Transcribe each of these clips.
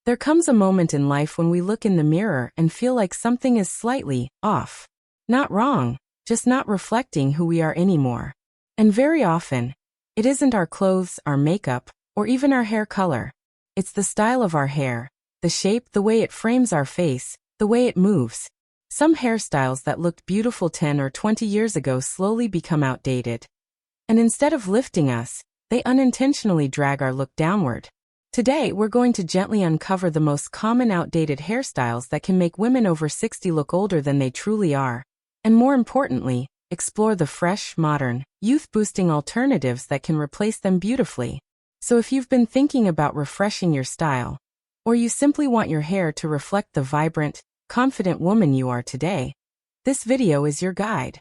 There comes a moment in life when we look in the mirror and feel like something is slightly off. Not wrong, just not reflecting who we are anymore. And very often, it isn't our clothes, our makeup, or even our hair color. It's the style of our hair, the shape, the way it frames our face, the way it moves. Some hairstyles that looked beautiful 10 or 20 years ago slowly become outdated. And instead of lifting us, they unintentionally drag our look downward. Today, we're going to gently uncover the most common outdated hairstyles that can make women over 60 look older than they truly are. And more importantly, explore the fresh, modern, youth-boosting alternatives that can replace them beautifully. So if you've been thinking about refreshing your style, or you simply want your hair to reflect the vibrant, confident woman you are today, this video is your guide.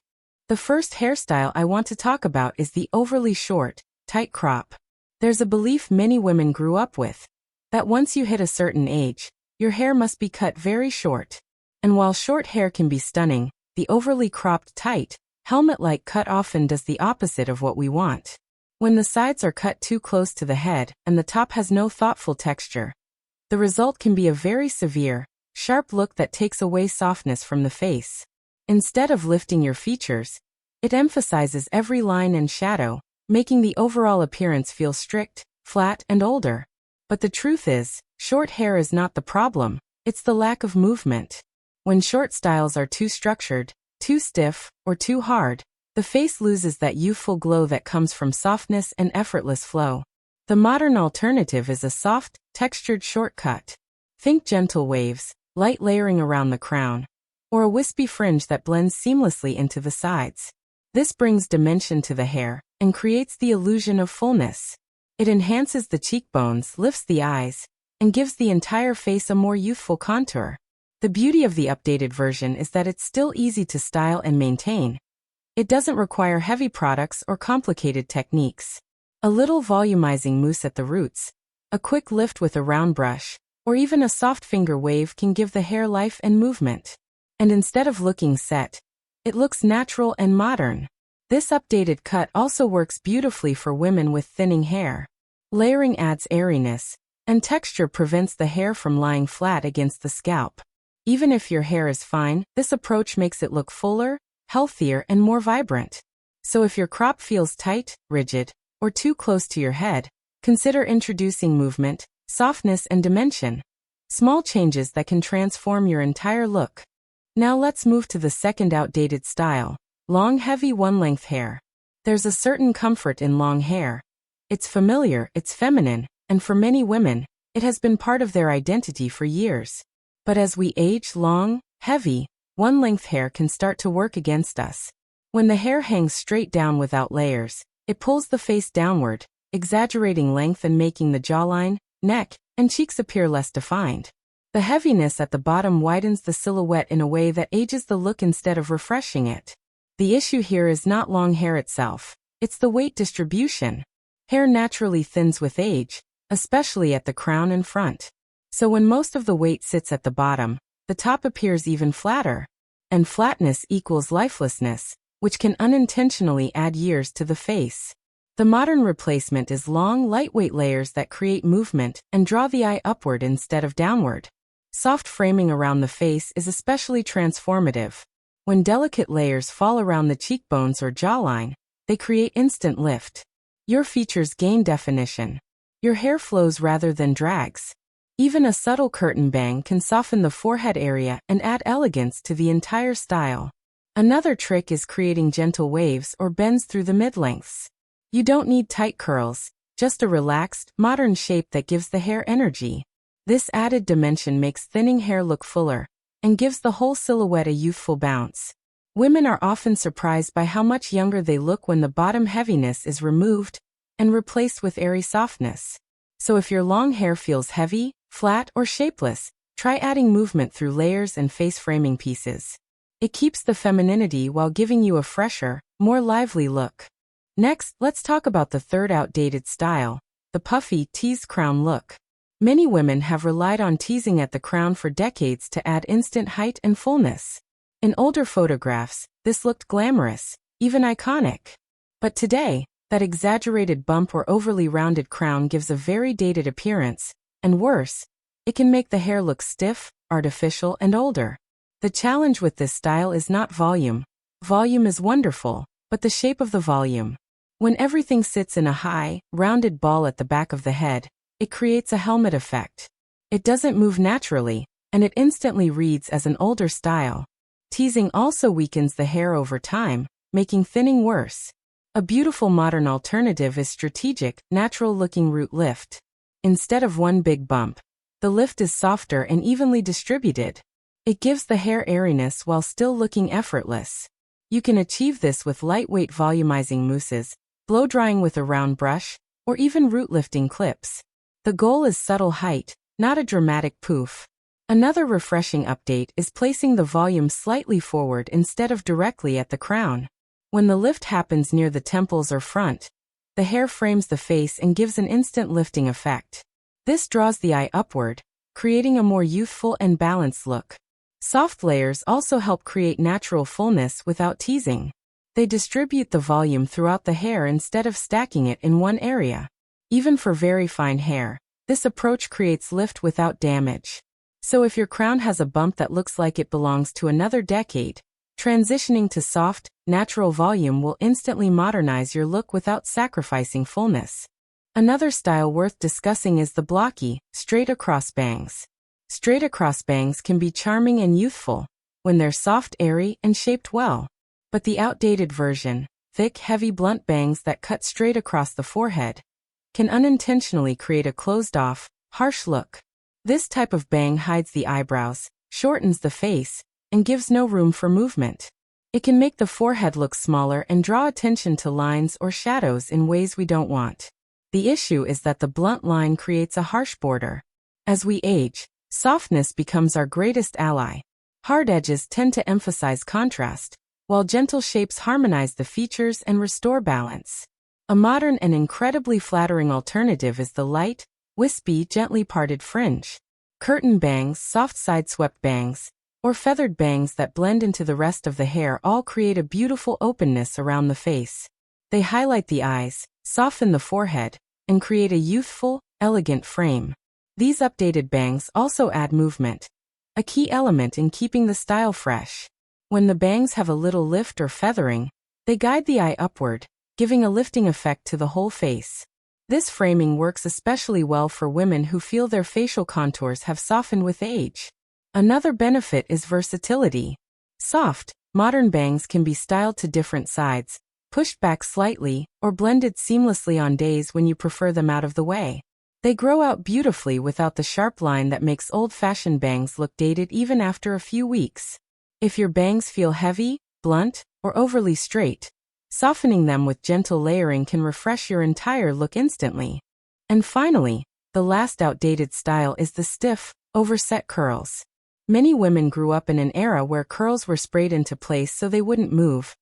The first hairstyle I want to talk about is the overly short, tight crop. There's a belief many women grew up with, that once you hit a certain age, your hair must be cut very short. And while short hair can be stunning, the overly cropped tight, helmet-like cut often does the opposite of what we want. When the sides are cut too close to the head and the top has no thoughtful texture, the result can be a very severe, sharp look that takes away softness from the face. Instead of lifting your features, it emphasizes every line and shadow, making the overall appearance feel strict, flat, and older. But the truth is, short hair is not the problem, it's the lack of movement. When short styles are too structured, too stiff, or too hard, the face loses that youthful glow that comes from softness and effortless flow. The modern alternative is a soft, textured shortcut. Think gentle waves, light layering around the crown, or a wispy fringe that blends seamlessly into the sides. This brings dimension to the hair and creates the illusion of fullness. It enhances the cheekbones, lifts the eyes, and gives the entire face a more youthful contour. The beauty of the updated version is that it's still easy to style and maintain. It doesn't require heavy products or complicated techniques. A little volumizing mousse at the roots, a quick lift with a round brush, or even a soft finger wave can give the hair life and movement. And instead of looking set, it looks natural and modern. This updated cut also works beautifully for women with thinning hair. Layering adds airiness, and texture prevents the hair from lying flat against the scalp. Even if your hair is fine, this approach makes it look fuller, healthier, and more vibrant. So if your crop feels tight, rigid, or too close to your head, consider introducing movement, softness, and dimension. Small changes that can transform your entire look. Now let's move to the second outdated style, long heavy one-length hair. There's a certain comfort in long hair. It's familiar, it's feminine, and for many women, it has been part of their identity for years. But as we age, long, heavy, one-length hair can start to work against us. When the hair hangs straight down without layers, it pulls the face downward, exaggerating length and making the jawline, neck, and cheeks appear less defined. The heaviness at the bottom widens the silhouette in a way that ages the look instead of refreshing it. The issue here is not long hair itself, it's the weight distribution. Hair naturally thins with age, especially at the crown and front. So when most of the weight sits at the bottom, the top appears even flatter. And flatness equals lifelessness, which can unintentionally add years to the face. The modern replacement is long, lightweight layers that create movement and draw the eye upward instead of downward. Soft framing around the face is especially transformative. When delicate layers fall around the cheekbones or jawline, they create instant lift. Your features gain definition. Your hair flows rather than drags. Even a subtle curtain bang can soften the forehead area and add elegance to the entire style. Another trick is creating gentle waves or bends through the mid-lengths. You don't need tight curls, just a relaxed, modern shape that gives the hair energy. This added dimension makes thinning hair look fuller and gives the whole silhouette a youthful bounce. Women are often surprised by how much younger they look when the bottom heaviness is removed and replaced with airy softness. So if your long hair feels heavy, flat, or shapeless, try adding movement through layers and face framing pieces. It keeps the femininity while giving you a fresher, more lively look. Next, let's talk about the third outdated style, the puffy, teased crown look. Many women have relied on teasing at the crown for decades to add instant height and fullness. In older photographs, this looked glamorous, even iconic. But today, that exaggerated bump or overly rounded crown gives a very dated appearance, and worse, It can make the hair look stiff, artificial, and older. The challenge with this style is not volume. Volume is wonderful, but the shape of the volume. When everything sits in a high, rounded ball at the back of the head, it creates a helmet effect. It doesn't move naturally, and it instantly reads as an older style. Teasing also weakens the hair over time, making thinning worse. A beautiful modern alternative is strategic, natural-looking root lift. Instead of one big bump, the lift is softer and evenly distributed. It gives the hair airiness while still looking effortless. You can achieve this with lightweight volumizing mousses, blow-drying with a round brush, or even root-lifting clips. The goal is subtle height, not a dramatic poof. Another refreshing update is placing the volume slightly forward instead of directly at the crown. When the lift happens near the temples or front, the hair frames the face and gives an instant lifting effect. This draws the eye upward, creating a more youthful and balanced look. Soft layers also help create natural fullness without teasing. They distribute the volume throughout the hair instead of stacking it in one area. Even for very fine hair, this approach creates lift without damage. So if your crown has a bump that looks like it belongs to another decade, transitioning to soft, natural volume will instantly modernize your look without sacrificing fullness. Another style worth discussing is the blocky, straight-across bangs. Straight-across bangs can be charming and youthful when they're soft, airy, and shaped well. But the outdated version, thick, heavy, blunt bangs that cut straight across the forehead, can unintentionally create a closed-off, harsh look. This type of bang hides the eyebrows, shortens the face, and gives no room for movement. It can make the forehead look smaller and draw attention to lines or shadows in ways we don't want. The issue is that the blunt line creates a harsh border. As we age, softness becomes our greatest ally. Hard edges tend to emphasize contrast, while gentle shapes harmonize the features and restore balance. A modern and incredibly flattering alternative is the light, wispy, gently parted fringe. Curtain bangs, soft side-swept bangs, or feathered bangs that blend into the rest of the hair all create a beautiful openness around the face. They highlight the eyes, soften the forehead, and create a youthful, elegant frame. These updated bangs also add movement, a key element in keeping the style fresh. When the bangs have a little lift or feathering, they guide the eye upward, giving a lifting effect to the whole face. This framing works especially well for women who feel their facial contours have softened with age. Another benefit is versatility. Soft, modern bangs can be styled to different sides, pushed back slightly, or blended seamlessly on days when you prefer them out of the way. They grow out beautifully without the sharp line that makes old-fashioned bangs look dated even after a few weeks. If your bangs feel heavy, blunt, or overly straight, softening them with gentle layering can refresh your entire look instantly. And finally, the last outdated style is the stiff, overset curls. Many women grew up in an era where curls were sprayed into place so they wouldn't move.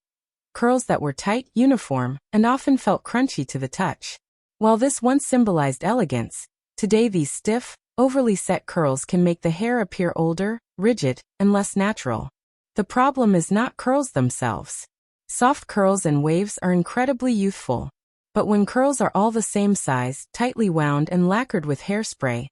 Curls that were tight, uniform, and often felt crunchy to the touch. While this once symbolized elegance, today these stiff, overly set curls can make the hair appear older, rigid, and less natural. The problem is not curls themselves. Soft curls and waves are incredibly youthful. But when curls are all the same size, tightly wound and lacquered with hairspray,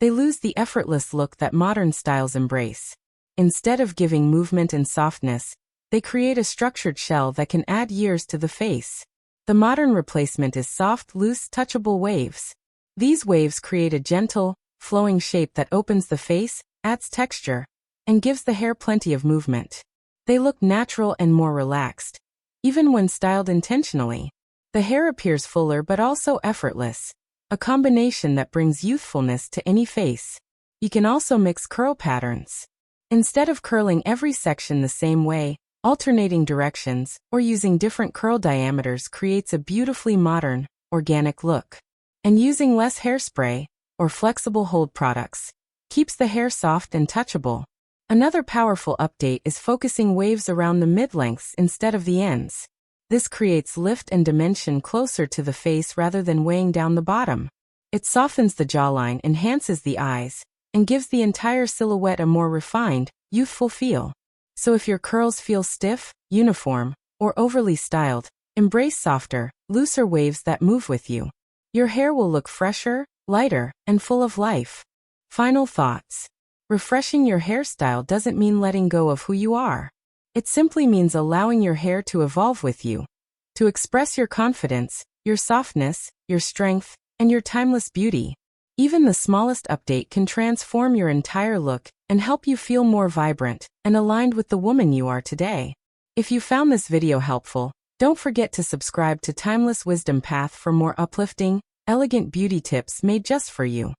they lose the effortless look that modern styles embrace. Instead of giving movement and softness, they create a structured shell that can add years to the face. The modern replacement is soft, loose, touchable waves. These waves create a gentle, flowing shape that opens the face, adds texture, and gives the hair plenty of movement. They look natural and more relaxed. Even when styled intentionally, the hair appears fuller but also effortless, a combination that brings youthfulness to any face. You can also mix curl patterns. Instead of curling every section the same way, alternating directions, or using different curl diameters creates a beautifully modern, organic look. And using less hairspray, or flexible hold products, keeps the hair soft and touchable. Another powerful update is focusing waves around the mid-lengths instead of the ends. This creates lift and dimension closer to the face rather than weighing down the bottom. It softens the jawline, enhances the eyes, and gives the entire silhouette a more refined, youthful feel. So if your curls feel stiff, uniform, or overly styled, embrace softer, looser waves that move with you. Your hair will look fresher, lighter, and full of life. Final thoughts. Refreshing your hairstyle doesn't mean letting go of who you are. It simply means allowing your hair to evolve with you, to express your confidence, your softness, your strength, and your timeless beauty. Even the smallest update can transform your entire look and help you feel more vibrant and aligned with the woman you are today. If you found this video helpful, don't forget to subscribe to Timeless Wisdom Path for more uplifting, elegant beauty tips made just for you.